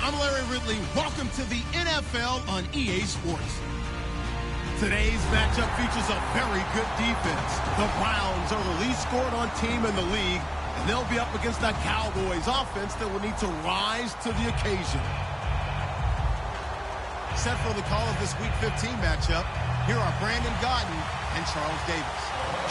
I'm Larry Ridley. Welcome to the NFL on EA Sports. Today's matchup features a very good defense. The Browns are the least scored on team in the league, and they'll be up against the Cowboys offense that will need to rise to the occasion. Set for the call of this Week 15 matchup, here are Brandon Gaudin and Charles Davis.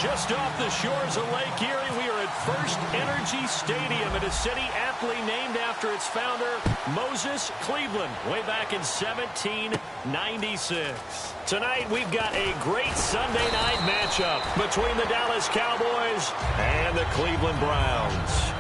Just off the shores of Lake Erie, we are at First Energy Stadium in a city aptly named after its founder, Moses Cleveland, way back in 1796. Tonight, we've got a great Sunday night matchup between the Dallas Cowboys and the Cleveland Browns.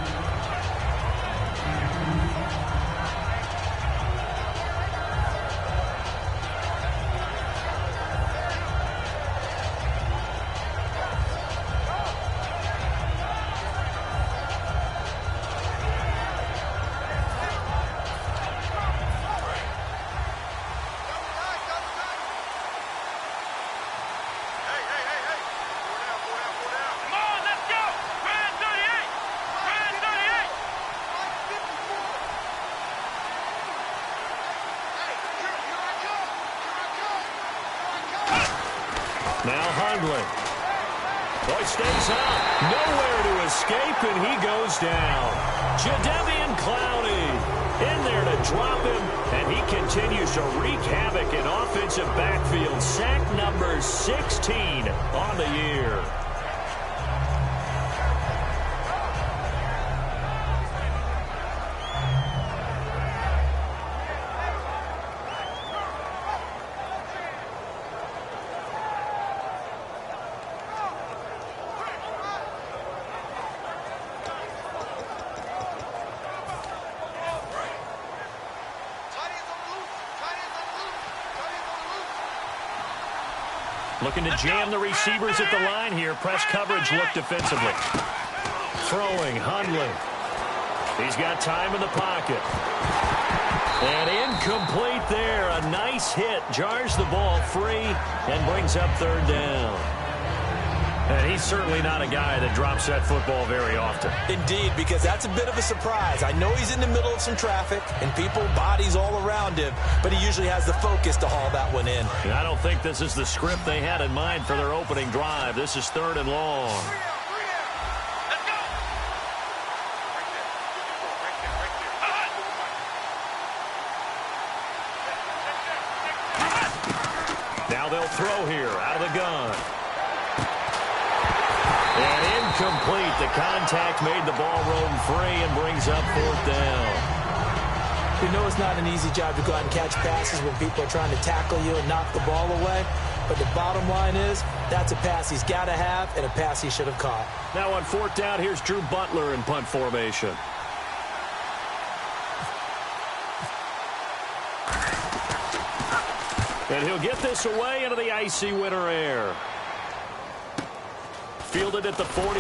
Now Hundley. Boy, stays out. Nowhere to escape, and he goes down. Jadeveon Clowney in there to drop him, and he continues to wreak havoc in offensive backfield. Sack number 16 on the year. Looking to jam the receivers at the line here. Press coverage look defensively. Throwing, Hundley. He's got time in the pocket. And incomplete there. A nice hit. Jars the ball free and brings up third down. And he's certainly not a guy that drops that football very often. Indeed, because that's a bit of a surprise. I know he's in the middle of some traffic and people, bodies all around him, but he usually has the focus to haul that one in. And I don't think this is the script they had in mind for their opening drive. This is third and long. Now they'll throw here out of the gun. And incomplete. The contact made the ball roam free and brings up fourth down. You know it's not an easy job to go out and catch passes when people are trying to tackle you and knock the ball away. But the bottom line is that's a pass he's got to have and a pass he should have caught. Now on fourth down, here's Drew Butler in punt formation. And he'll get this away into the icy winter air. Fielded at the 43.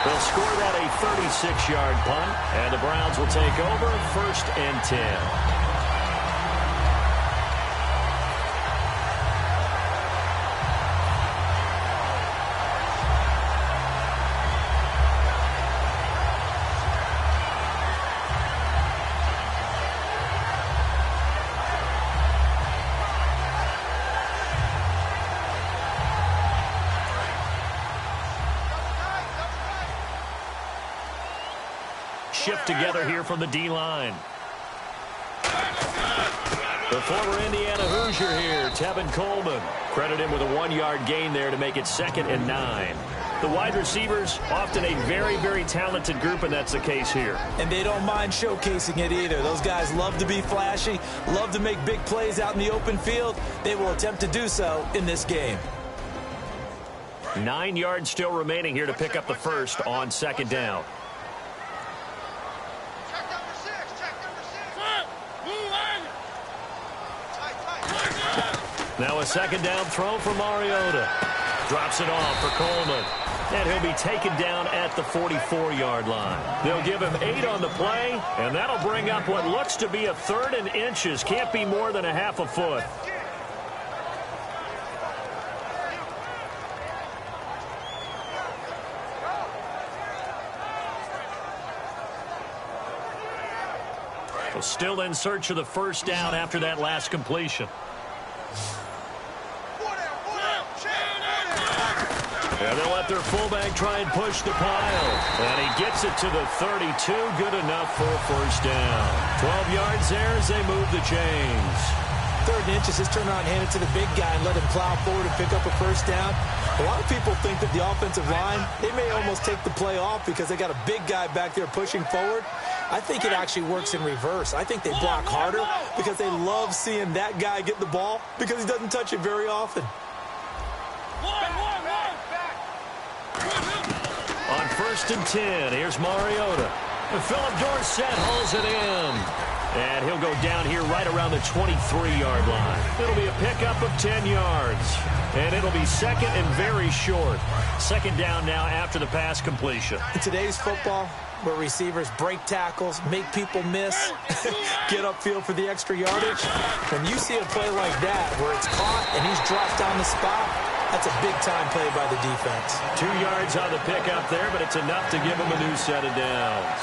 They'll score that a 36-yard punt, and the Browns will take over first and 10. Shift together here from the D-line. The former Indiana Hoosier here, Tevin Coleman. Credit him with a 1-yard gain there to make it 2nd and 9. The wide receivers, often a very, very talented group, and that's the case here. And they don't mind showcasing it either. Those guys love to be flashy, love to make big plays out in the open field. They will attempt to do so in this game. 9 yards still remaining here to pick up the first on 2nd down. Now a 2nd down throw for Mariota. Drops it off for Coleman. And he'll be taken down at the 44-yard line. They'll give him 8 on the play, and that'll bring up what looks to be a 3rd and inches. Can't be more than a half a foot. Well, still in search of the first down after that last completion. And they'll let their fullback try and push the pile. And he gets it to the 32. Good enough for a first down. 12 yards there as they move the chains. 3rd and inches, just turn around and hand it to the big guy and let him plow forward and pick up a first down. A lot of people think that the offensive line, they may almost take the play off because they got a big guy back there pushing forward. I think it actually works in reverse. I think they block harder because they love seeing that guy get the ball because he doesn't touch it very often. On 1st and 10, here's Mariota. And Philip Dorsett hauls it in. And he'll go down here right around the 23-yard line. It'll be a pickup of 10 yards. And it'll be second and very short. Second down now after the pass completion. In today's football, where receivers break tackles, make people miss, get upfield for the extra yardage, when you see a play like that where it's caught and he's dropped down the spot, that's a big-time play by the defense. 2 yards on the pickup there, but it's enough to give him a new set of downs.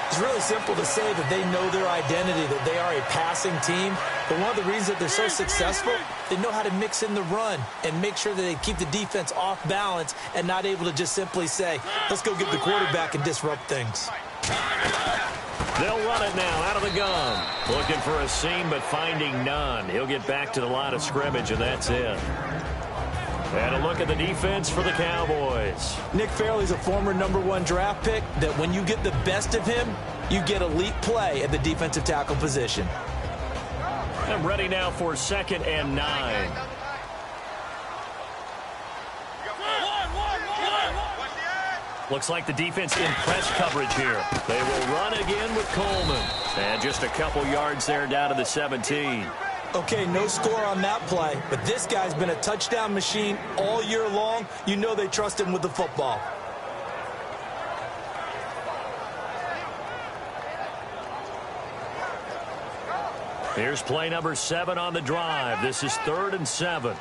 It's really simple to say that they know their identity, that they are a passing team. But one of the reasons that they're so successful, they know how to mix in the run and make sure that they keep the defense off balance and not able to just simply say, let's go get the quarterback and disrupt things. They'll run it now out of the gun. Looking for a seam, but finding none. He'll get back to the line of scrimmage, and that's it. And a look at the defense for the Cowboys. Nick Fairley's a former #1 draft pick that when you get the best of him, you get elite play at the defensive tackle position. I'm ready now for 2nd and 9. Looks like the defense in press coverage here. They will run again with Coleman. And just a couple yards there down to the 17. Okay, no score on that play, but this guy's been a touchdown machine all year long. You know they trust him with the football. Here's play number 7 on the drive. This is 3rd and 7.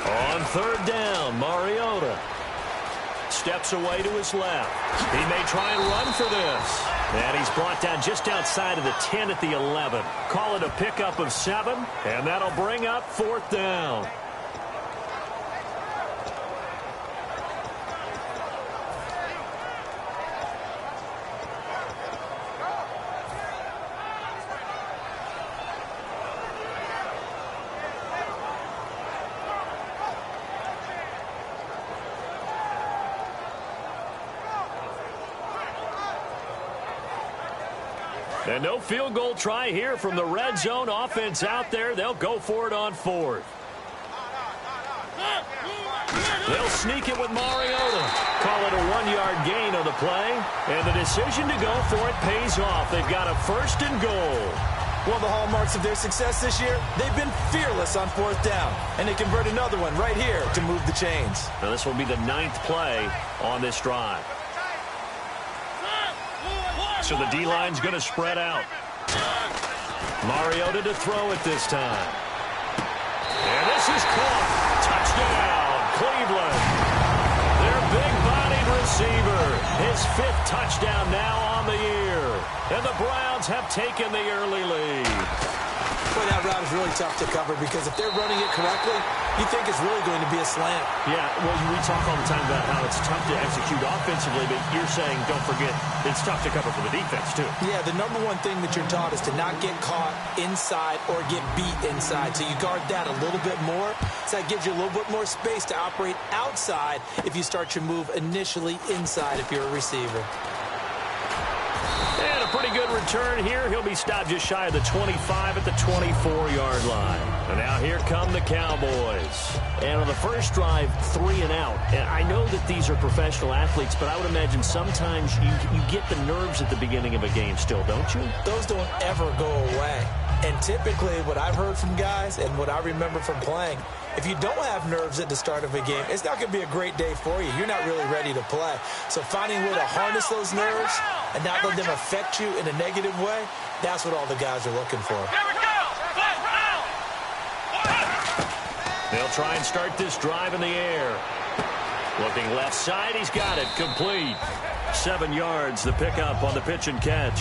On 3rd down, Mariota steps away to his left. He may try and run for this. And he's brought down just outside of the 10 at the 11. Call it a pickup of 7, and that'll bring up 4th down. And no field goal try here from the red zone offense out there. They'll go for it on 4th. They'll sneak it with Mariota. Call it a 1-yard gain on the play. And the decision to go for it pays off. They've got a 1st and goal. One of the hallmarks of their success this year, they've been fearless on 4th down. And they convert another one right here to move the chains. Now this will be the 9th play on this drive. So the D-line's going to spread out. Mariota to throw it this time. And this is caught. Touchdown, Cleveland. Their big-bodied receiver. His 5th touchdown now on the year. And the Browns have taken the early lead. Boy, that route is really tough to cover because if they're running it correctly, you think it's really going to be a slant. Yeah, well, we talk all the time about how it's tough to execute offensively, but you're saying, don't forget, it's tough to cover for the defense, too. Yeah, the #1 thing that you're taught is to not get caught inside or get beat inside. So you guard that a little bit more. So that gives you a little bit more space to operate outside if you start your move initially inside if you're a receiver. And a pretty good return here. He'll be stopped just shy of the 25 at the 24-yard line. And now here come the Cowboys. And on the first drive, 3 and out. And I know that these are professional athletes, but I would imagine sometimes you get the nerves at the beginning of a game still, don't you? Those don't ever go away. And typically what I've heard from guys and what I remember from playing, if you don't have nerves at the start of a game, it's not going to be a great day for you. You're not really ready to play. So finding a way to harness those nerves and not let them affect you in a negative way, that's what all the guys are looking for. They'll try and start this drive in the air. Looking left side, he's got it, complete. 7 yards, the pickup on the pitch and catch.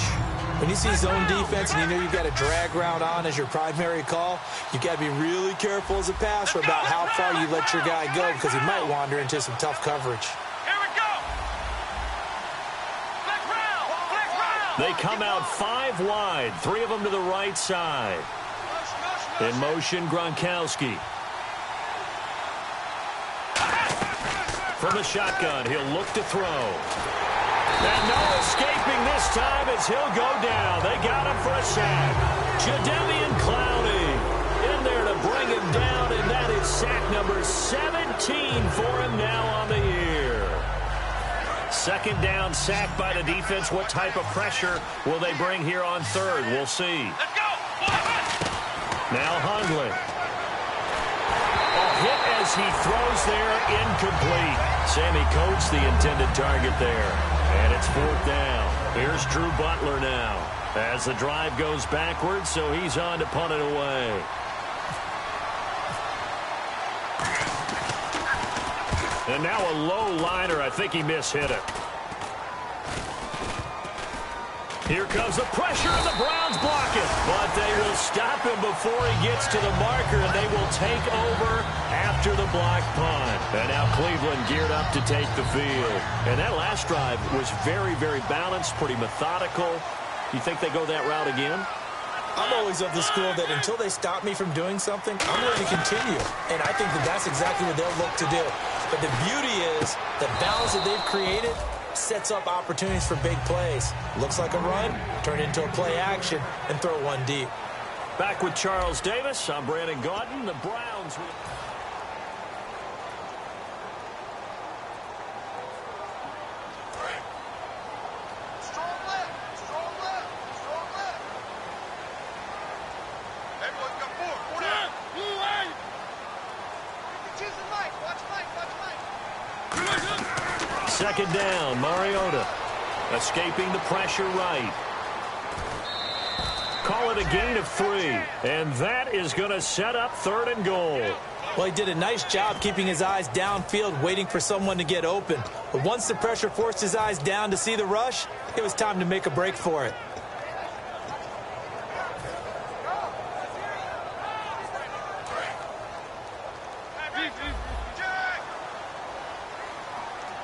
When you see zone defense and you know you've got a drag route on as your primary call, you've got to be really careful as a passer about how far you let your guy go because he might wander into some tough coverage. They come out 5 wide, 3 of them to the right side. In motion, Gronkowski. From the shotgun, he'll look to throw. And no escaping this time as he'll go down. They got him for a sack. Jadeveon Clowney in there to bring him down, and that is sack number 17 for him now on the year. Second down sack by the defense. What type of pressure will they bring here on third? We'll see. Now Hundley. Hit as he throws there, incomplete. Sammy Coates the intended target there. And it's 4th down. Here's Drew Butler now as the drive goes backwards, so he's on to punt it away. And now a low liner. I think he mishit it. Here comes the pressure, and the Browns block it. But they will stop him before he gets to the marker, and they will take over after the block punt. And now Cleveland geared up to take the field. And that last drive was very, very balanced, pretty methodical. You think they go that route again? I'm always of the school that until they stop me from doing something, I'm going to continue. And I think that that's exactly what they'll look to do. But the beauty is the balance that they've created sets up opportunities for big plays. Looks like a run, turn it into a play action, and throw one deep. Back with Charles Davis. I'm Brandon Gaudin. The Browns. Second down, Mariota escaping the pressure right. Call it a gain of 3, and that is going to set up 3rd and goal. Well, he did a nice job keeping his eyes downfield, waiting for someone to get open. But once the pressure forced his eyes down to see the rush, it was time to make a break for it.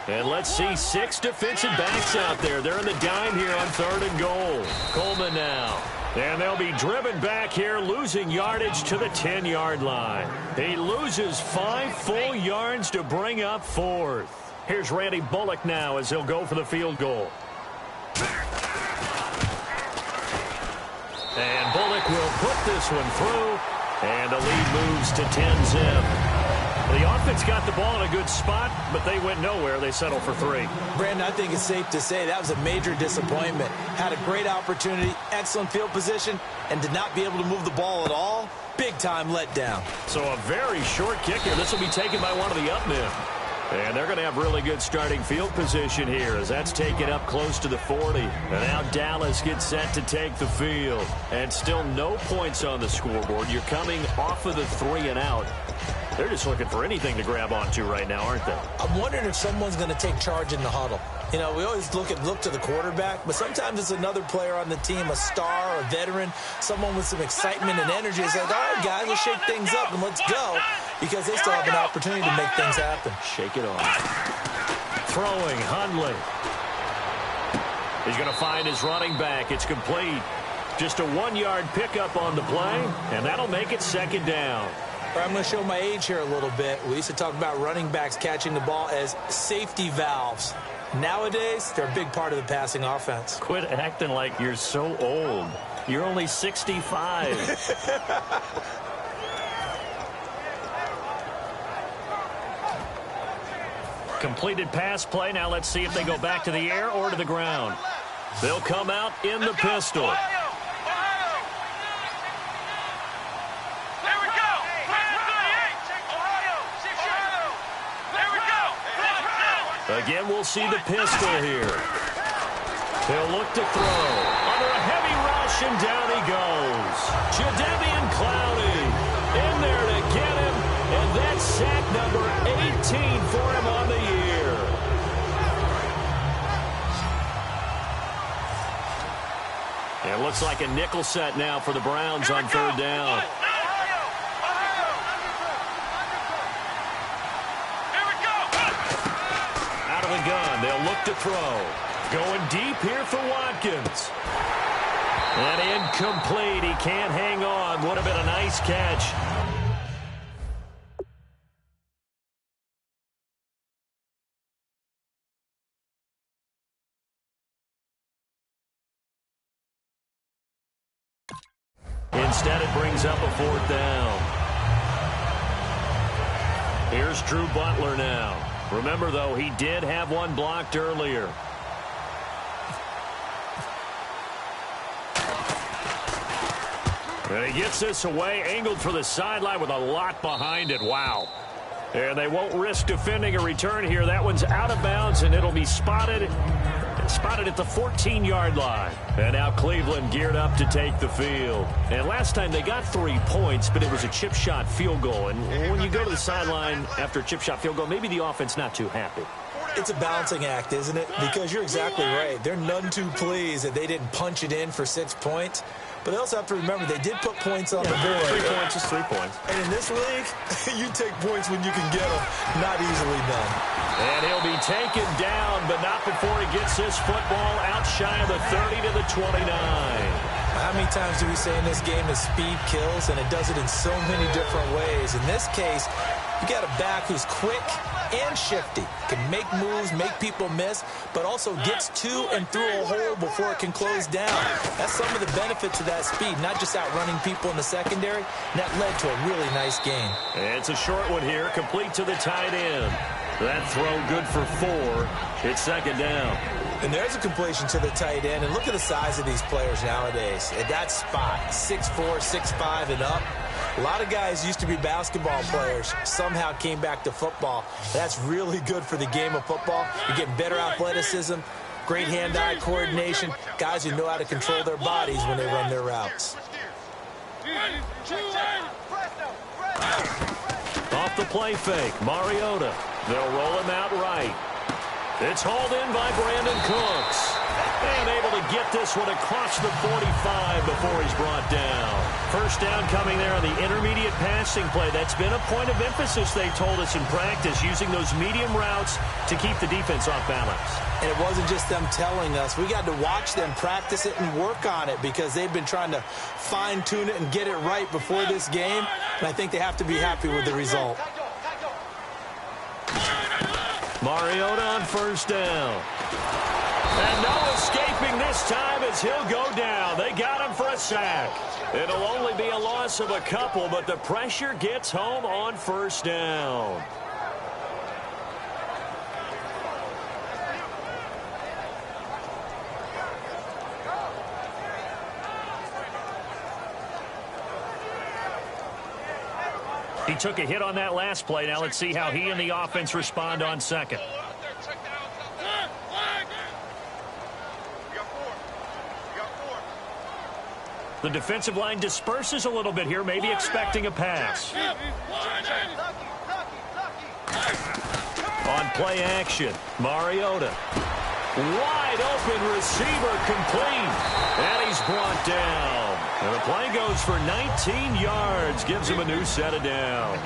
And let's see 6 defensive backs out there. They're in the dime here on 3rd and goal. Coleman now. And they'll be driven back here, losing yardage to the 10-yard line. He loses 5 full yards to bring up 4th. Here's Randy Bullock now as he'll go for the field goal. And Bullock will put this one through. And the lead moves to 10-zip. The offense got the ball in a good spot, but they went nowhere. They settled for 3. Brandon, I think it's safe to say that was a major disappointment. Had a great opportunity, excellent field position, and did not be able to move the ball at all. Big-time letdown. So a very short kick here. This will be taken by one of the up men. And they're going to have really good starting field position here as that's taken up close to the 40. And now Dallas gets set to take the field. And still no points on the scoreboard. You're coming off of the 3 and out. They're just looking for anything to grab onto right now, aren't they? I'm wondering if someone's going to take charge in the huddle. You know, we always look to the quarterback, but sometimes it's another player on the team, a star, a veteran, someone with some excitement and energy. It's like, all right, guys, let's shake things up and let's go, because they still have an opportunity to make things happen. Shake it off. Throwing, Hundley. He's going to find his running back. It's complete. Just a 1-yard pickup on the play, and that'll make it 2nd down. I'm going to show my age here a little bit. We used to talk about running backs catching the ball as safety valves. Nowadays, they're a big part of the passing offense. Quit acting like you're so old. You're only 65. Completed pass play. Now let's see if they go back to the air or to the ground. They'll come out in the pistol. Again, we'll see the pistol here. He'll look to throw. Under a heavy rush, and down he goes. Jadeveon Clowney in there to get him, and that's sack number 18 for him on the year. And it looks like a nickel set now for the Browns on third down. Out of the gun, they'll look to throw. Going deep here for Watkins. And incomplete. He can't hang on. Would have been a nice catch. Instead, it brings up a fourth down. Here's Drew Butler now. Remember, though, he did have one blocked earlier. And he gets this away, angled for the sideline with a lot behind it. Wow. And they won't risk defending a return here. That one's out of bounds, and it'll be spotted at the 14-yard line. And now Cleveland geared up to take the field. And last time they got 3 points, but it was a chip shot field goal. And when you go to the sideline after a chip shot field goal, maybe the offense not too happy. It's a balancing act, isn't it? Because you're exactly right. They're none too pleased that they didn't punch it in for 6 points. But they also have to remember they did put points on the board. 3 points is 3 points. And in this league, you take points when you can get them. Not easily done. And he'll be taken down, but not before he gets this football out shy of the 30 to the 29. How many times do we say in this game that speed kills, and it does it in so many different ways? In this case, you got a back who's quick and shifty, can make moves, make people miss, but also gets to and through a hole before it can close down. That's some of the benefits of that speed, not just outrunning people in the secondary. And that led to a really nice game. And it's a short one here, complete to the tight end. That throw good for 4. It's second down. And there's a completion to the tight end. And look at the size of these players nowadays. At that spot, 6'4", 6'5", and up. A lot of guys used to be basketball players, somehow came back to football. That's really good for the game of football. You're getting better athleticism, great hand-eye coordination, guys who know how to control their bodies when they run their routes. Off the play fake, Mariota. They'll roll him out right. It's hauled in by Brandon Cooks. And able to get this one across the 45 before he's brought down. First down coming there on the intermediate passing play. That's been a point of emphasis, they told us in practice, using those medium routes to keep the defense off balance. And it wasn't just them telling us. We got to watch them practice it and work on it because they've been trying to fine-tune it and get it right before this game. And I think they have to be happy with the result. Mariota on first down. And no escaping this time as he'll go down. They got him for a sack. It'll only be a loss of a couple, but the pressure gets home on first down. He took a hit on that last play. Now let's see how he and the offense respond on second. The defensive line disperses a little bit here, maybe expecting a pass. On play action, Mariota. Wide open receiver complete. And he's brought down. And the play goes for 19 yards, gives him a new set of downs.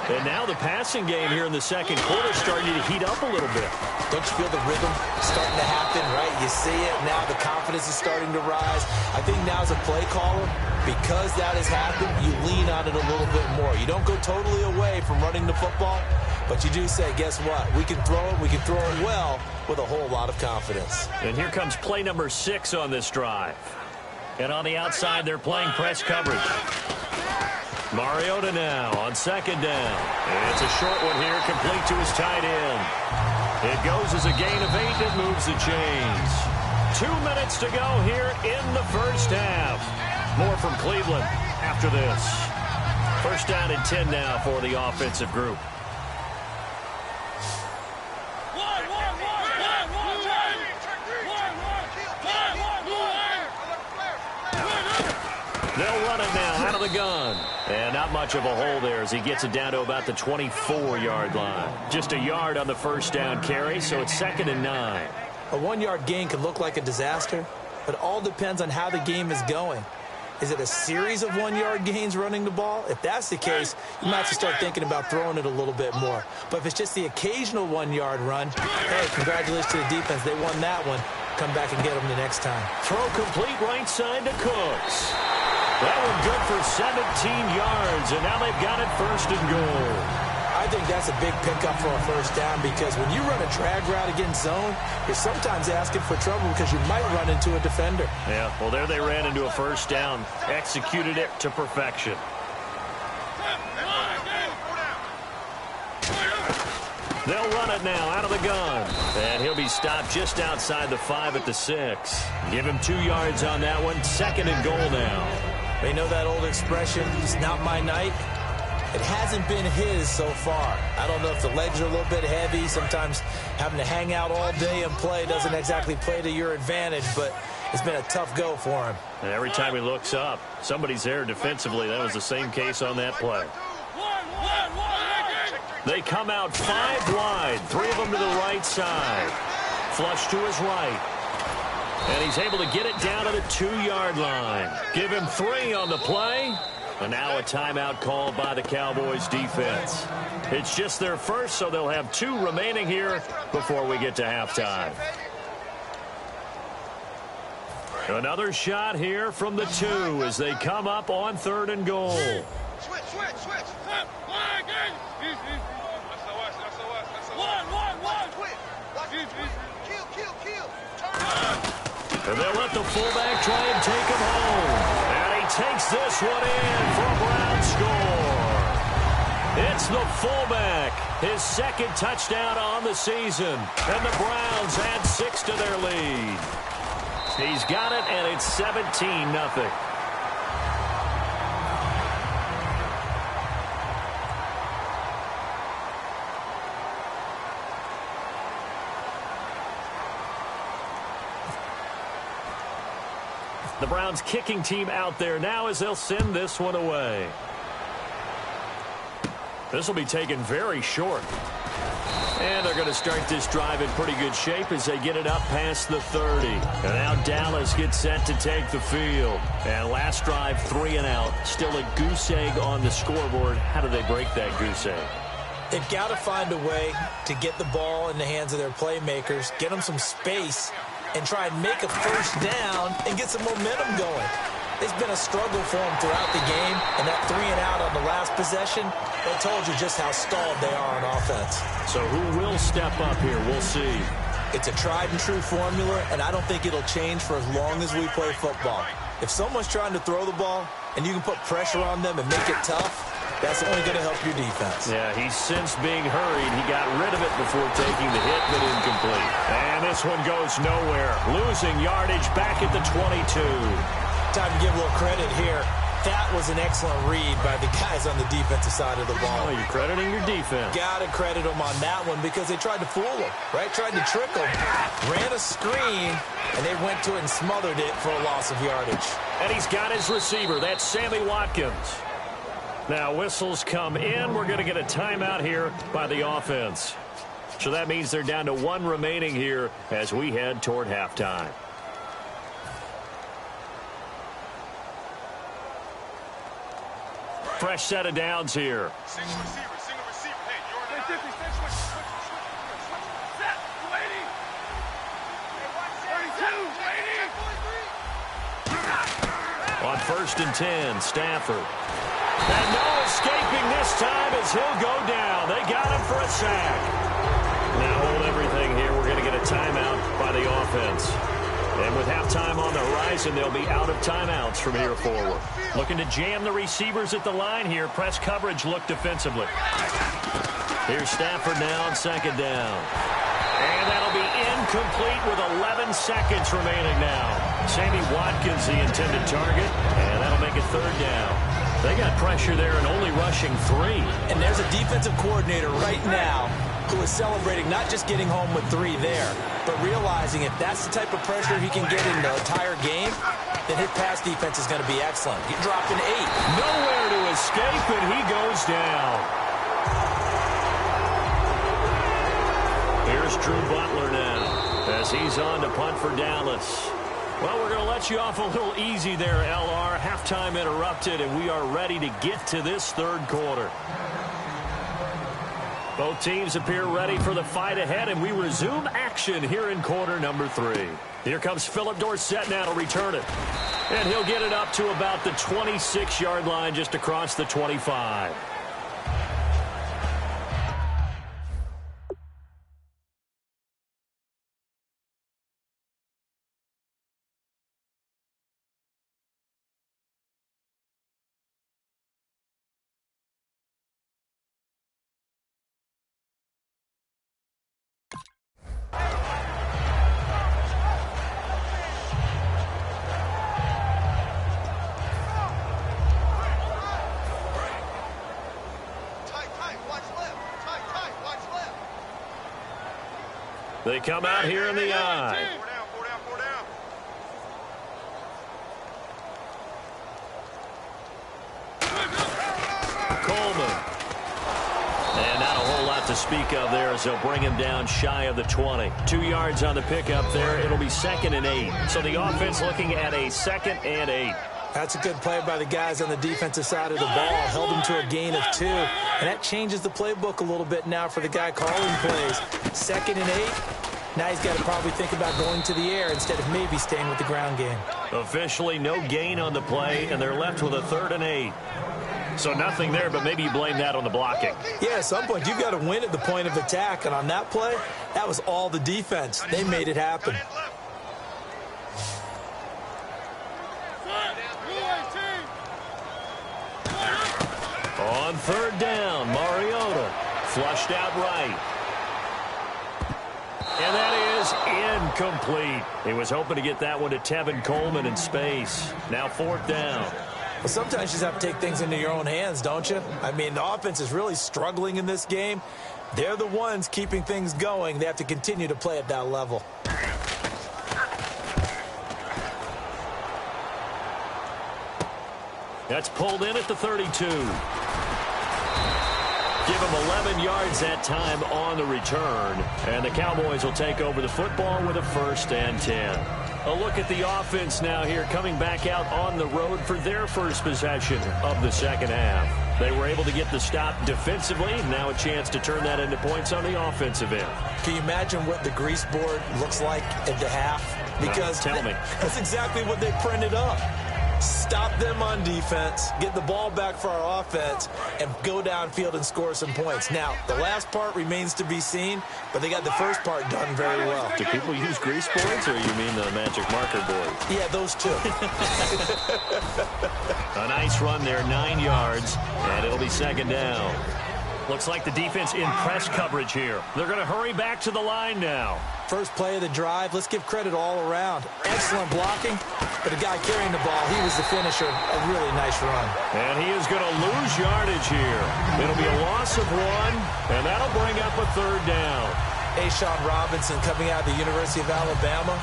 And now the passing game here in the second quarter is starting to heat up a little bit. Don't you feel the rhythm starting to happen, right? You see it. Now the confidence is starting to rise. I think now as a play caller, because that has happened, you lean on it a little bit more. You don't go totally away from running the football, but you do say, guess what? We can throw it. We can throw it well with a whole lot of confidence. And here comes play number 6 on this drive. And on the outside, they're playing press coverage. Mariota now on second down. And it's a short one here, complete to his tight end. It goes as a gain of 8 that moves the chains. 2 minutes to go here in the first half. More from Cleveland after this. First down and 10 now for the offensive group. They'll run it now out of the gun. And not much of a hole there as he gets it down to about the 24-yard line. Just a yard on the first down carry, so it's 2nd and 9. A 1-yard gain can look like a disaster, but it all depends on how the game is going. Is it a series of 1-yard gains running the ball? If that's the case, you might have to start thinking about throwing it a little bit more. But if it's just the occasional 1-yard run, hey, congratulations to the defense. They won that one. Come back and get them the next time. Throw complete right side to Cooks. That one good for 17 yards, and now they've got it 1st and goal. I think that's a big pickup for a first down because when you run a drag route against zone, you're sometimes asking for trouble because you might run into a defender. Yeah, well, there they ran into a first down. Executed it to perfection. They'll run it now out of the gun. And he'll be stopped just outside the 5 at the 6. Give him 2 yards on that one. 2nd and goal now. They know that old expression, it's not my night. It hasn't been his so far. I don't know if the legs are a little bit heavy. Sometimes having to hang out all day and play doesn't exactly play to your advantage, but it's been a tough go for him. And every time he looks up, somebody's there defensively. That was the same case on that play. They come out 5 wide, 3 of them to the right side. Flush to his right. And he's able to get it down to the 2-yard line. Give him 3 on the play. And now a timeout called by the Cowboys defense. It's just their first, so they'll have 2 remaining here before we get to halftime. Another shot here from the 2 as they come up on 3rd and goal. Switch. And they'll let the fullback try and take him home. And he takes this one in for a Brown score. It's the fullback. His 2nd touchdown on the season. And the Browns add 6 to their lead. He's got it, and it's 17-0. The Browns kicking team out there now as they'll send this one away. This will be taken very short. And they're going to start this drive in pretty good shape as they get it up past the 30. And now Dallas gets set to take the field. And last drive, 3 and out. Still a goose egg on the scoreboard. How do they break that goose egg? They've got to find a way to get the ball in the hands of their playmakers, get them some space, and try and make a first down and get some momentum going. It's been a struggle for them throughout the game, and that 3 and out on the last possession, that told you just how stalled they are on offense. So who will step up here? We'll see. It's a tried-and-true formula, and I don't think it'll change for as long as we play football. If someone's trying to throw the ball and you can put pressure on them and make it tough, that's only going to help your defense. Yeah, he's since being hurried. He got rid of it before taking the hit, but incomplete. And this one goes nowhere. Losing yardage back at the 22. Time to give a little credit here. That was an excellent read by the guys on the defensive side of the ball. Oh, you're crediting your defense. Got to credit them on that one because they tried to fool them, right? Tried to trick them. Ran a screen, and they went to it and smothered it for a loss of yardage. And he's got his receiver. That's Sammy Watkins. Now whistles come in. We're going to get a timeout here by the offense. So that means they're down to 1 remaining here as we head toward halftime. Fresh set of downs here. Single receiver. Hey, you're on the On 1st and 10, Stafford. And no escaping this time as he'll go down. They got him for a sack. Now hold everything here. We're going to get a timeout by the offense. And with halftime on the horizon, they'll be out of timeouts from here forward. Looking to jam the receivers at the line here. Press coverage look defensively. Here's Stafford now on 2nd down. And that'll be incomplete with 11 seconds remaining now. Sammy Watkins, the intended target. And that'll make it 3rd down. They got pressure there and only rushing 3. And there's a defensive coordinator right now who is celebrating not just getting home with 3 there, but realizing if that's the type of pressure he can get in the entire game, then his pass defense is going to be excellent. He dropped an 8. Nowhere to escape, and he goes down. Here's Drew Butler now as he's on to punt for Dallas. Well, we're going to let you off a little easy there, LR. Halftime interrupted, and we are ready to get to this third quarter. Both teams appear ready for the fight ahead, and we resume action here in quarter number 3. Here comes Philip Dorsett now to return it. And he'll get it up to about the 26-yard line, just across the 25. They come out here in the eye. Four down. Coleman. And not a whole lot to speak of there as they'll bring him down shy of the 20. 2 yards on the pickup there. It'll be 2nd and 8. So the offense looking at a 2nd and 8. That's a good play by the guys on the defensive side of the ball. Held them to a gain of 2. And that changes the playbook a little bit now for the guy calling plays. 2nd and 8. Now he's got to probably think about going to the air instead of maybe staying with the ground game. Officially no gain on the play, and they're left with a 3rd and 8. So nothing there, but maybe you blame that on the blocking. Yeah, at some point, you've got to win at the point of attack. And on that play, that was all the defense. They made it happen. On 3rd down, Mariota flushed out right. And that is incomplete. He was hoping to get that one to Tevin Coleman in space. Now 4th down. Well, sometimes you just have to take things into your own hands, don't you? I mean, the offense is really struggling in this game. They're the ones keeping things going. They have to continue to play at that level. That's pulled in at the 32. Give him 11 yards that time on the return. And the Cowboys will take over the football with a 1st and 10. A look at the offense now here, coming back out on the road for their first possession of the second half. They were able to get the stop defensively. Now a chance to turn that into points on the offensive end. Can you imagine what the grease board looks like at the half? Because tell me. That's exactly what they printed up. Stop them on defense, get the ball back for our offense, and go downfield and score some points. Now, the last part remains to be seen, but they got the first part done very well. Do people use grease boards, or you mean the magic marker board? Yeah, those two. A nice run there, 9 yards, and it'll be 2nd down. Looks like the defense in press coverage here. They're going to hurry back to the line now. First play of the drive, let's give credit all around. Excellent blocking, but the guy carrying the ball, he was the finisher. A really nice run. And he is going to lose yardage here. It'll be a loss of 1, and that'll bring up a 3rd down. A'Shawn Robinson coming out of the University of Alabama,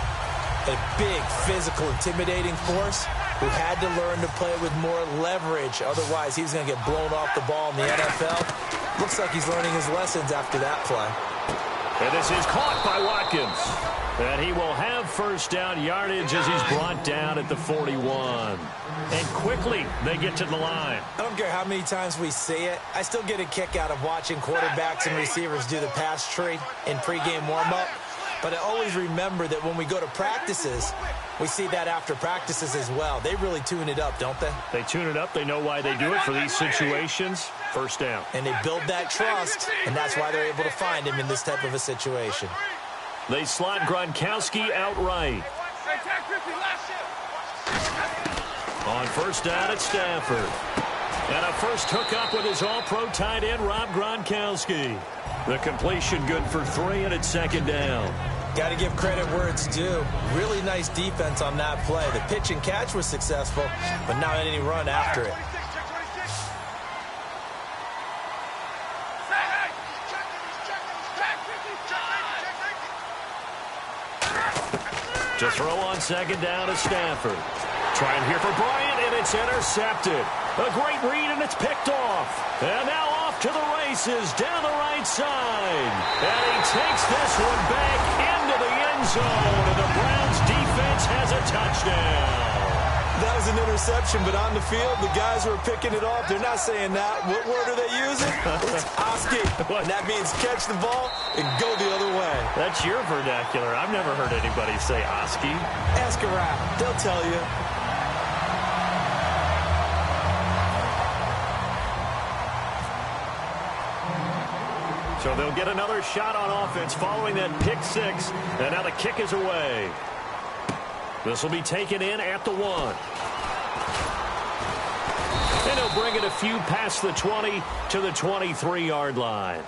a big, physical, intimidating force who had to learn to play with more leverage. Otherwise, he was going to get blown off the ball in the NFL. Looks like he's learning his lessons after that play. And this is caught by Watkins. And he will have 1st down yardage as he's brought down at the 41. And quickly, they get to the line. I don't care how many times we see it. I still get a kick out of watching quarterbacks and receivers do the pass tree in pregame warm-up. But I always remember that when we go to practices, we see that after practices as well. They really tune it up, don't they? They tune it up. They know why they do it for these situations. 1st down. And they build that trust, and that's why they're able to find him in this type of a situation. They slot Gronkowski outright. On 1st down at Stafford. And a first hookup with his all-pro tight end, Rob Gronkowski. The completion good for 3, and it's 2nd down. Got to give credit where it's due. Really nice defense on that play. The pitch and catch was successful, but not any run after it. To throw on 2nd down to Stafford. Trying here for Bryant, and it's intercepted. A great read, and it's picked off. And now off to the races down the right side. And he takes this one back into the end zone, and the Browns defense has a touchdown. That was an interception, but on the field, the guys who are picking it off, they're not saying that. What word are they using? It's Oski. And that means catch the ball and go the other way. That's your vernacular. I've never heard anybody say Oski. Ask around. They'll tell you. So they'll get another shot on offense following that pick six. And now the kick is away. This will be taken in at the 1. And he'll bring it a few past the 20 to the 23-yard line.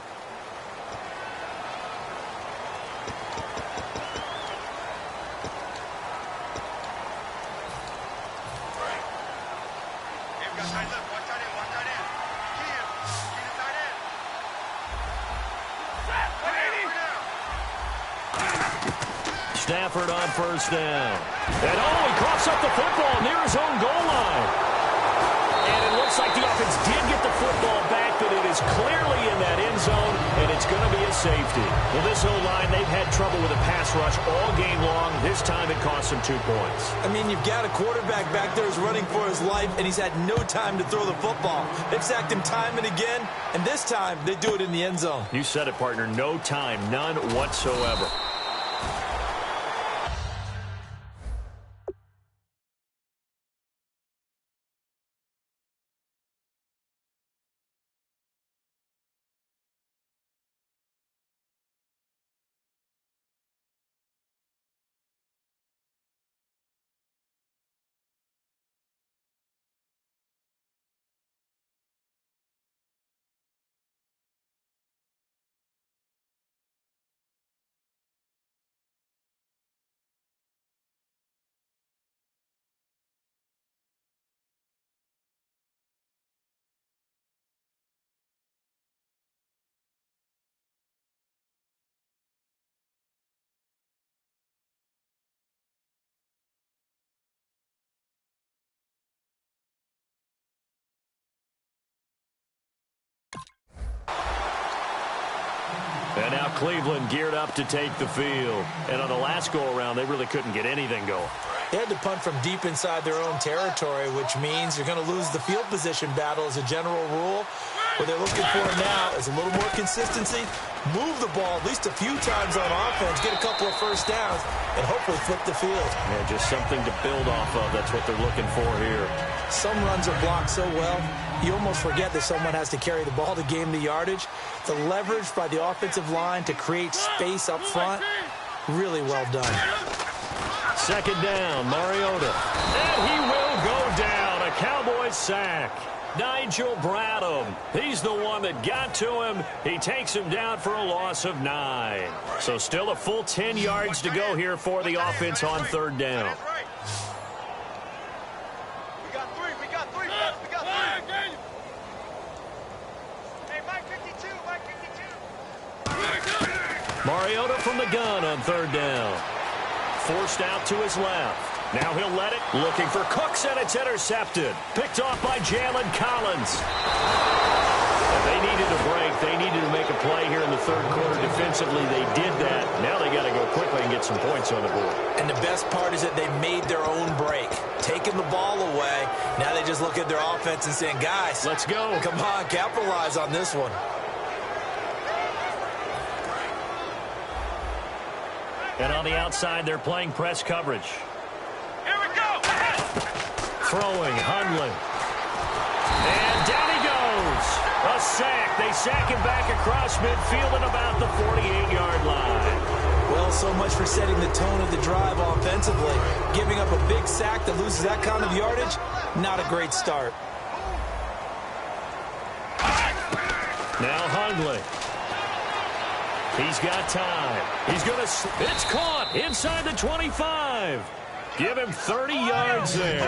Stafford on first down. And he coughs up the football near his own goal line. And it looks like the offense did get the football back, but it is clearly in that end zone, and it's going to be a safety. Well, this O-line, they've had trouble with a pass rush all game long. This time it cost them 2 points. I mean, you've got a quarterback back there who's running for his life, and he's had no time to throw the football. They've sacked him time and again, and this time they do it in the end zone. You said it, partner. No time, none whatsoever. And now Cleveland geared up to take the field. And on the last go-around, they really couldn't get anything going. They had to punt from deep inside their own territory, which means you're going to lose the field position battle as a general rule. What they're looking for now is a little more consistency, move the ball at least a few times on offense, get a couple of first downs, and hopefully flip the field. Yeah, just something to build off of. That's what they're looking for here. Some runs are blocked so well, you almost forget that someone has to carry the ball to gain the yardage. The leverage by the offensive line to create space up front, really well done. Second down, Mariota. And he will go down. A Cowboys sack. Nigel Bradham. He's the one that got to him. He takes him down for a loss of 9. So still a full 10 yards to go here for the offense on third down. We got three. Hey, Mike 52. Mariota from the gun on third down. Forced out to his left. Now he'll let it. Looking for Cooks, and it's intercepted. Picked off by Jalen Collins. And they needed a break. They needed to make a play here in the third quarter. Defensively, they did that. Now they got to go quickly and get some points on the board. And the best part is that they made their own break. Taking the ball away. Now they just look at their offense and saying, guys, let's go. Come on, capitalize on this one. And on the outside, they're playing press coverage. Here we go. Throwing, Hundley. And down he goes. A sack. They sack him back across midfield at about the 48-yard line. Well, so much for setting the tone of the drive offensively. Giving up a big sack that loses that kind of yardage, not a great start. Now Hundley. He's got time. He's going to... It's caught inside the 25. Give him 30 yards there.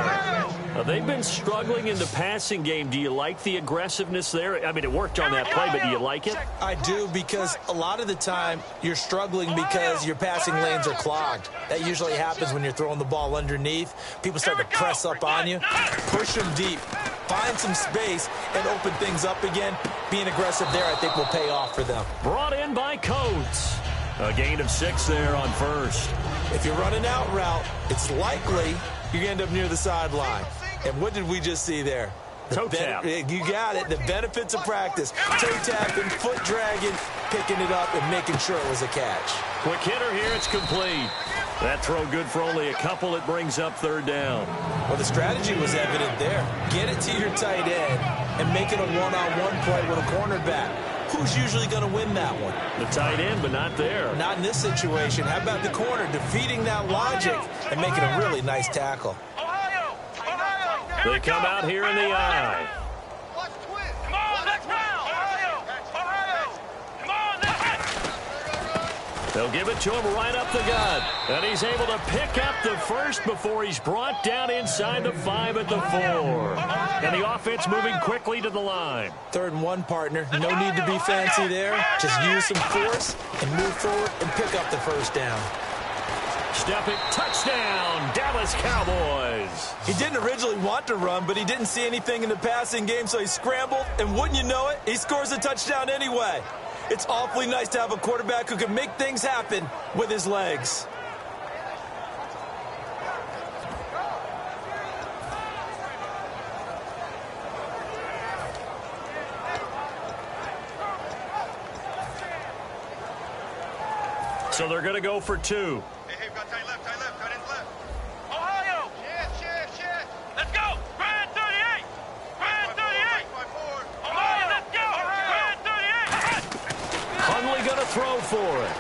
They've been struggling in the passing game. Do you like the aggressiveness there? I mean, it worked on that play, but do you like it? I do, because a lot of the time you're struggling because your passing lanes are clogged. That usually happens when you're throwing the ball underneath. People start to press up on you. Push them deep. Find some space and open things up again. Being aggressive there, I think, will pay off for them. Brought in by Coates. A gain of 6 there on first. If you're running out route, it's likely you're going to end up near the sideline. And what did we just see there? Toe tap. You got it. The benefits of practice. Toe tapping, foot dragging, picking it up, and making sure it was a catch. Quick hitter here. It's complete. That throw good for only a couple. It brings up 3rd down. Well, the strategy was evident there. Get it to your tight end and make it a one-on-one play with a cornerback. Who's usually going to win that one? The tight end, but not there. Not in this situation. How about the corner defeating that logic and making a really nice tackle? They come out here in the eye. Come on, let's round. Ohio. Come on, let's. They'll give it to him right up the gut. And he's able to pick up the first before he's brought down inside the 5 at the 4. And the offense moving quickly to the line. 3rd and 1, partner. No need to be fancy there. Just use some force and move forward and pick up the 1st down. Stepping, touchdown, Dallas Cowboys. He didn't originally want to run, but he didn't see anything in the passing game, so he scrambled, and wouldn't you know it, he scores a touchdown anyway. It's awfully nice to have a quarterback who can make things happen with his legs. So they're going to go for 2. Hey, got tight left, got in left. Ohio! Shit. Let's go! Grand 38! Grand 38! Ohio, let's go! Grand 38! Hundley going to throw for it.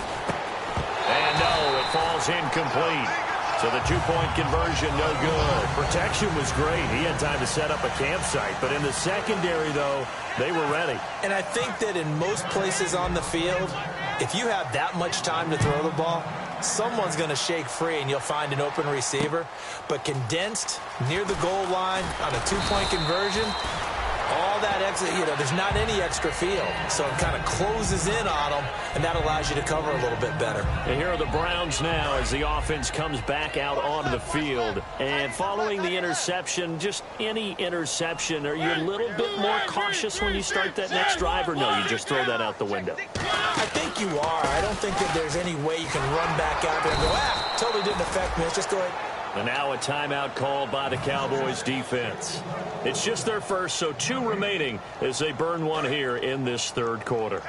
And no, it falls incomplete. So the 2-point conversion, no good. Protection was great. He had time to set up a campsite. But in the secondary, though, they were ready. And I think that in most places on the field, if you have that much time to throw the ball, someone's going to shake free and you'll find an open receiver. But condensed near the goal line on a 2-point conversion, all that extra, there's not any extra field. So it kind of closes in on them, and that allows you to cover a little bit better. And here are the Browns now as the offense comes back out onto the field. And following the interception, just any interception, are you a little bit more cautious when you start that next drive, or no, you just throw that out the window? I think you are. I don't think that there's any way you can run back out there and go, totally didn't affect me. Let's just go ahead. And now a timeout called by the Cowboys defense. It's just their first, so 2 remaining as they burn one here in this 3rd quarter.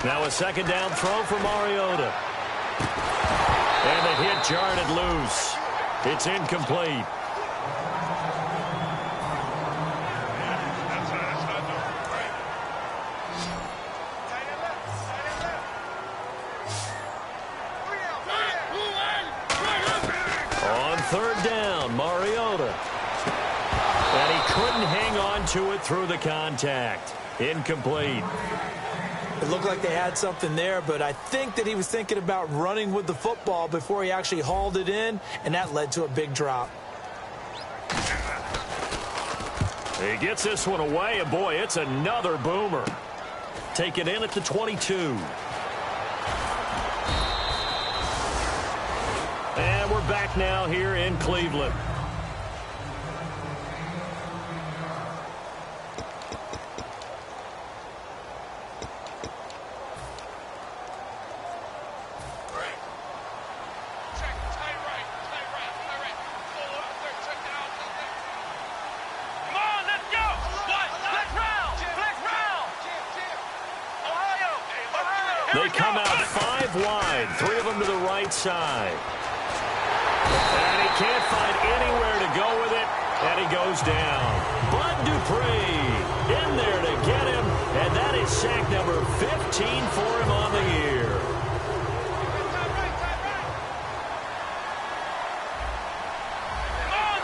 Now a 2nd down throw for Mariota. And the hit jarred it loose. It's incomplete. On 3rd down, Mariota. And he couldn't hang on to it through the contact. Incomplete. It looked like they had something there, but I think that he was thinking about running with the football before he actually hauled it in, and that led to a big drop. He gets this one away, and boy, it's another boomer. Take it in at the 22. And we're back now here in Cleveland. They come out 5 wide, 3 of them to the right side. And he can't find anywhere to go with it, and he goes down. Bud Dupree in there to get him, and that is sack number 15 for him on the year. Come on,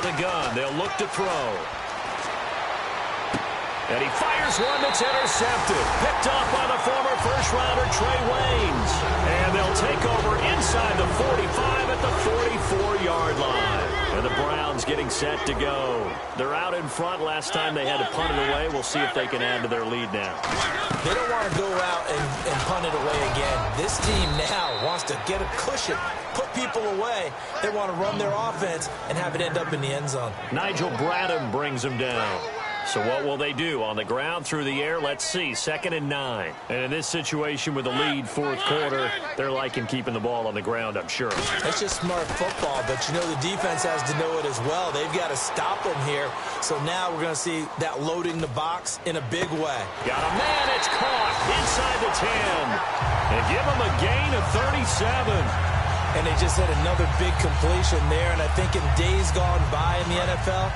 the gun. They'll look to throw. And he fires one that's intercepted. Picked off by the former first-rounder Trey Waynes. And they'll take over inside the 45 at the 44-yard line. And the Browns getting set to go. They're out in front. Last time they had to punt it away. We'll see if they can add to their lead now. They don't want to go out and punt it away again. This team now wants to get a cushion, put people away. They want to run their offense and have it end up in the end zone. Nigel Bradham brings him down. So what will they do? On the ground, through the air? Let's see. 2nd and 9. And in this situation with the lead, fourth quarter, they're liking keeping the ball on the ground, I'm sure. It's just smart football, but you know the defense has to know it as well. They've got to stop them here. So now we're going to see that loading the box in a big way. Got a man. It's caught inside the 10. And give him a gain of 37. And they just had another big completion there. And I think in days gone by in the NFL,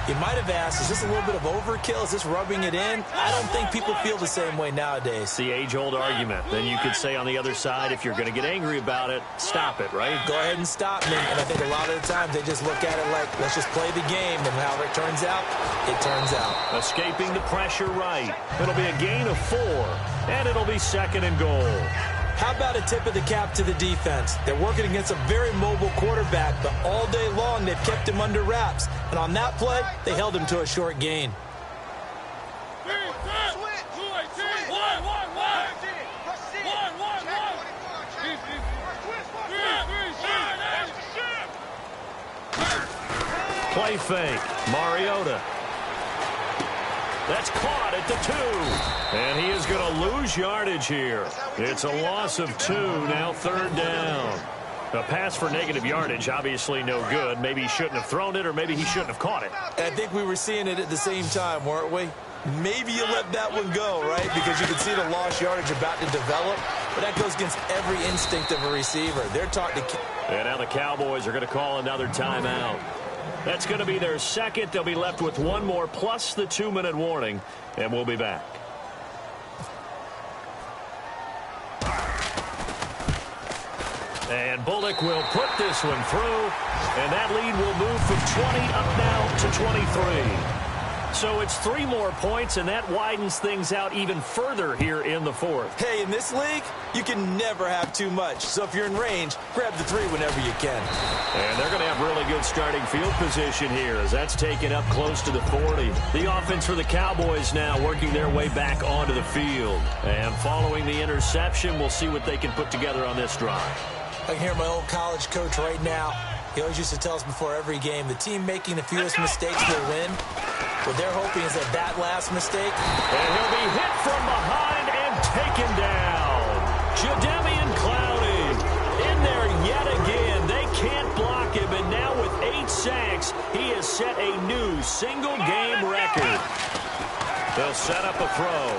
you might have asked, is this a little bit of overkill? Is this rubbing it in? I don't think people feel the same way nowadays. It's the age-old argument. Then you could say on the other side, if you're going to get angry about it, stop it, right? Go ahead and stop me. And I think a lot of the times they just look at it like, let's just play the game. And however it turns out, it turns out. Escaping the pressure right. It'll be a gain of 4. And it'll be 2nd and goal. How about a tip of the cap to the defense? They're working against a very mobile quarterback, but all day long they've kept him under wraps. And on that play, they held him to a short gain. Play fake. Mariota. That's caught at the 2. And he is going to lose yardage here. It's a loss of 2, now 3rd down. A pass for negative yardage, obviously no good. Maybe he shouldn't have thrown it, or maybe he shouldn't have caught it. I think we were seeing it at the same time, weren't we? Maybe you let that one go, right? Because you can see the lost yardage about to develop. But that goes against every instinct of a receiver. They're taught to... And now the Cowboys are going to call another timeout. That's going to be their 2nd. They'll be left with 1 more plus the 2-minute warning, and we'll be back. And Bullock will put this one through, and that lead will move from 20 up now to 23. So it's 3 more points, and that widens things out even further here in the 4th. Hey, in this league, you can never have too much. So if you're in range, grab the 3 whenever you can. And they're going to have really good starting field position here as that's taken up close to the 40. The offense for the Cowboys now working their way back onto the field. And following the interception, we'll see what they can put together on this drive. I can hear my old college coach right now. He always used to tell us before every game, the team making the fewest mistakes will win. What they're hoping is that last mistake. And he'll be hit from behind and taken down. Jadeveon Clowney in there yet again. They can't block him, and now with 8 sacks, he has set a new single-game record. They'll set up a throw.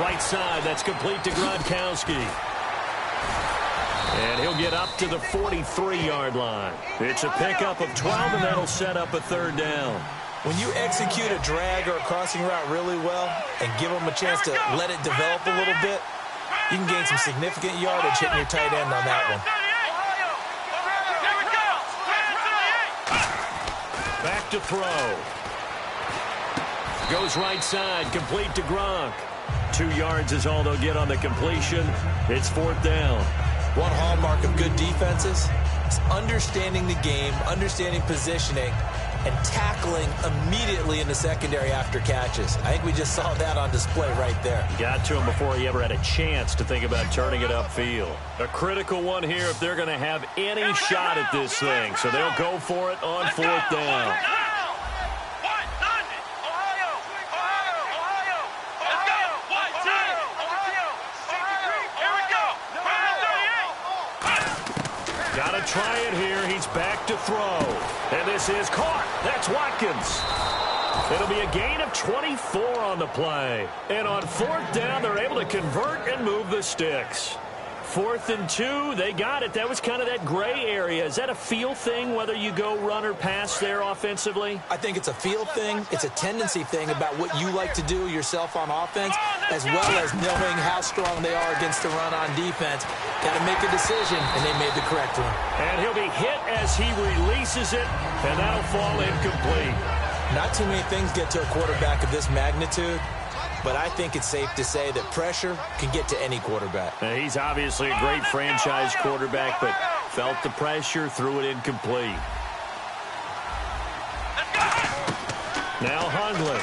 Right side, that's complete to Gronkowski. And he'll get up to the 43-yard line. It's a pickup of 12, and that'll set up a 3rd down. When you execute a drag or a crossing route really well and give them a chance to let it develop a little bit, you can gain some significant yardage hitting your tight end on that one. Back to throw. Goes right side, complete to Gronk. 2 yards is all they'll get on the completion. It's 4th down. One hallmark of good defenses is understanding the game, understanding positioning, and tackling immediately in the secondary after catches. I think we just saw that on display right there. Got to him before he ever had a chance to think about turning it upfield. A critical one here if they're going to have any shot at this thing. So they'll go for it on 4th down. Got to try it here. He's back to throw. And this is caught. That's Watkins. It'll be a gain of 24 on the play. And on 4th down, they're able to convert and move the sticks. 4th and 2. They got it. That was kind of that gray area. Is that a feel thing, whether you go run or pass there offensively? I think it's a feel thing. It's a tendency thing about what you like to do yourself on offense, as well as knowing how strong they are against the run on defense. Got to make a decision, and they made the correct one. And he'll be hit as he releases it, and that'll fall incomplete. Not too many things get to a quarterback of this magnitude, but I think it's safe to say that pressure can get to any quarterback. Now, he's obviously a great franchise quarterback, but felt the pressure, threw it incomplete. Now Hundley.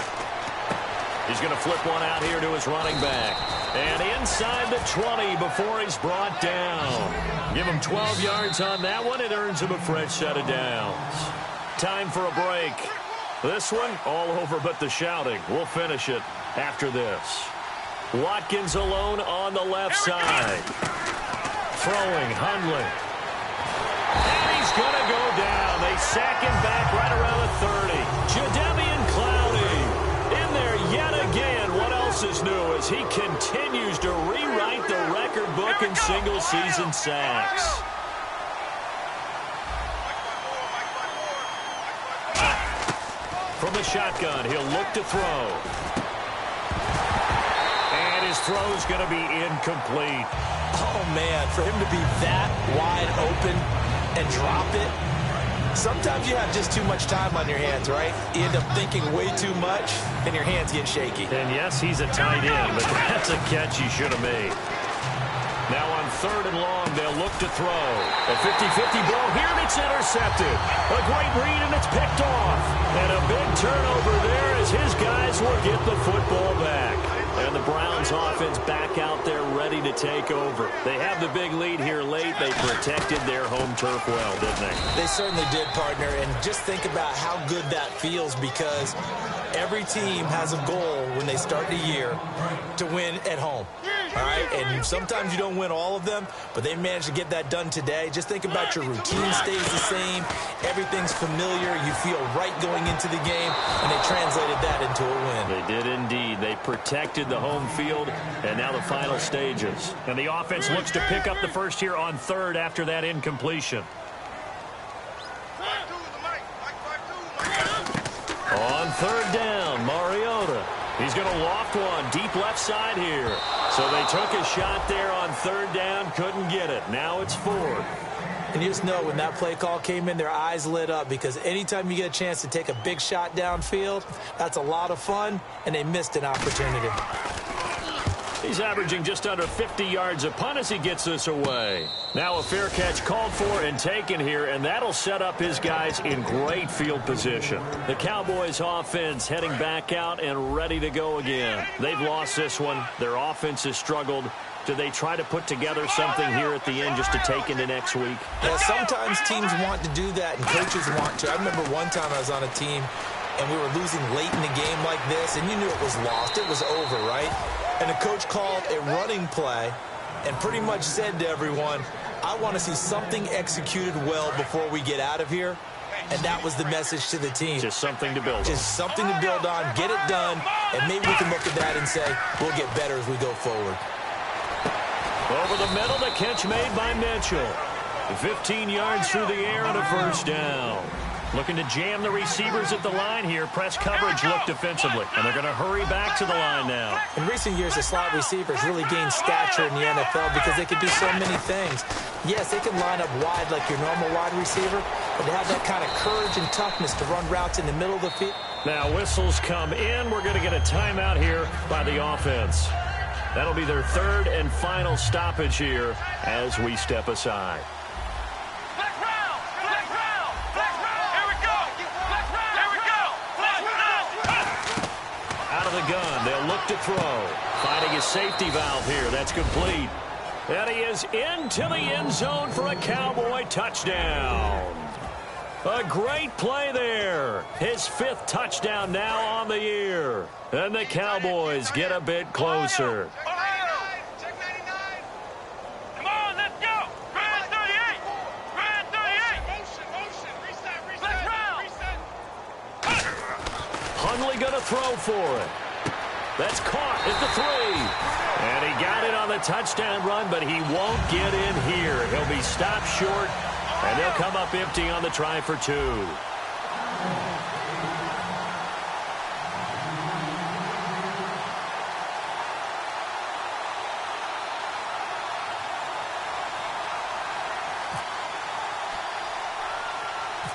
He's going to flip one out here to his running back. And inside the 20 before he's brought down. Give him 12 yards on that one. It earns him a fresh set of downs. Time for a break. This one, all over but the shouting. We'll finish it after this. Watkins alone on the left side. Throwing, Hundley. And he's going to go down. They sack him back right around the 30. Jadeveon Clowney in there yet again. What else is new as he continues to rewrite the record book in single-season sacks. From the shotgun, he'll look to throw. And his throw's going to be incomplete. Oh, man, for him to be that wide open and drop it. Sometimes you have just too much time on your hands, right? You end up thinking way too much, and your hands get shaky. And yes, he's a tight end, but that's a catch he should have made. Now on 3rd and long, they'll look to throw. A 50-50 blow here, and it's intercepted. A great read, and it's picked off. And a big turnover there as his guys will get the football back. And the Browns offense back out there ready to take over. They have the big lead here late. They protected their home turf well, didn't they? They certainly did, partner. And just think about how good that feels, because every team has a goal when they start the year to win at home. All right, and sometimes you don't win all of them, but they managed to get that done today. Just think about your routine stays the same. Everything's familiar. You feel right going into the game, and they translated that into a win. They did indeed. They protected the home field, and now the final stages. And the offense looks to pick up the first here on 3rd after that incompletion. On 3rd down, Mariota. He's going to loft one deep left side here. So they took a shot there on 3rd down, couldn't get it. Now it's 4th. And you just know when that play call came in, their eyes lit up, because anytime you get a chance to take a big shot downfield, that's a lot of fun, and they missed an opportunity. He's averaging just under 50 yards a punt as he gets this away. Now a fair catch called for and taken here, and that'll set up his guys in great field position. The Cowboys offense heading back out and ready to go again. They've lost this one. Their offense has struggled. Do they try to put together something here at the end just to take into next week? Yeah, sometimes teams want to do that, and coaches want to. I remember one time I was on a team, and we were losing late in the game like this, and you knew it was lost. It was over, right? And the coach called a running play and pretty much said to everyone, I want to see something executed well before we get out of here. And that was the message to the team. Just something to build on. Just something to build on, get it done, and maybe we can look at that and say, we'll get better as we go forward. Over the middle, the catch made by Mitchell. 15 yards through the air and a first down. Looking to jam the receivers at the line here. Press coverage look defensively. And they're going to hurry back to the line now. In recent years, the slot receivers really gained stature in the NFL because they could do so many things. Yes, they can line up wide like your normal wide receiver, but to have that kind of courage and toughness to run routes in the middle of the field. Now whistles come in. We're going to get a timeout here by the offense. That'll be their 3rd and final stoppage here as we step aside. The gun, they'll look to throw. Finding his safety valve here. That's complete. And he is into the end zone for a Cowboy touchdown. A great play there. His 5th touchdown now on the year. And the Cowboys get a bit closer. Come on, let's go. Grand 38. Grand 38. Motion. Reset. Let's round. Hundley going to throw for it. That's caught at the 3. And he got it on the touchdown run, but he won't get in here. He'll be stopped short, and they'll come up empty on the try for 2.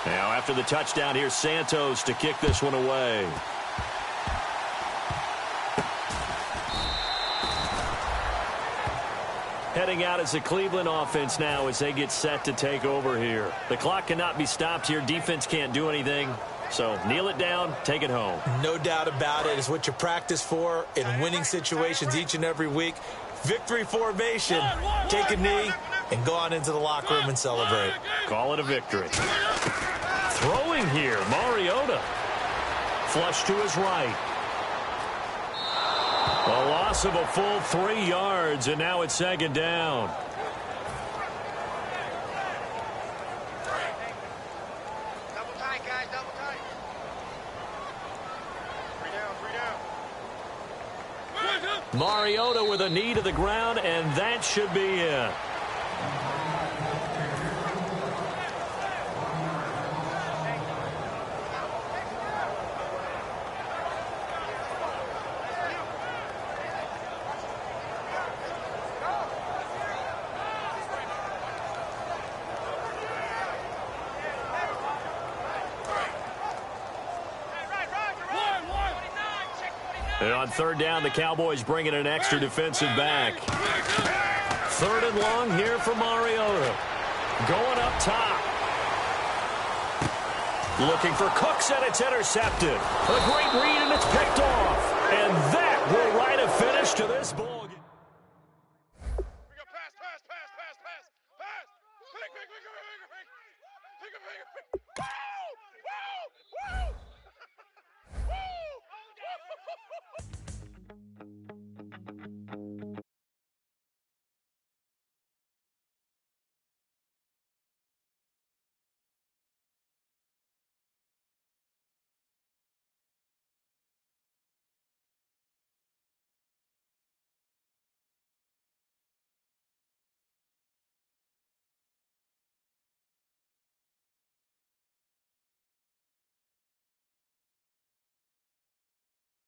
Now, after the touchdown, here's Santos to kick this one away. Heading out as the Cleveland offense now as they get set to take over here. The clock cannot be stopped here. Defense can't do anything. So kneel it down, take it home. No doubt about it. It's what you practice for in winning situations each and every week. Victory formation. Take a knee and go on into the locker room and celebrate. Call it a victory. Throwing here, Mariota. Flush to his right. A loss of a full 3 yards, and now it's 2nd down. Double tight, guys, double tight. 3 down. Mariota with a knee to the ground, and that should be it. And on 3rd down, the Cowboys bring in an extra defensive back. 3rd and long here for Mariota. Going up top. Looking for Cooks, and it's intercepted. A great read, and it's picked off. And that will write a finish to this ball game. We go pass. Pick.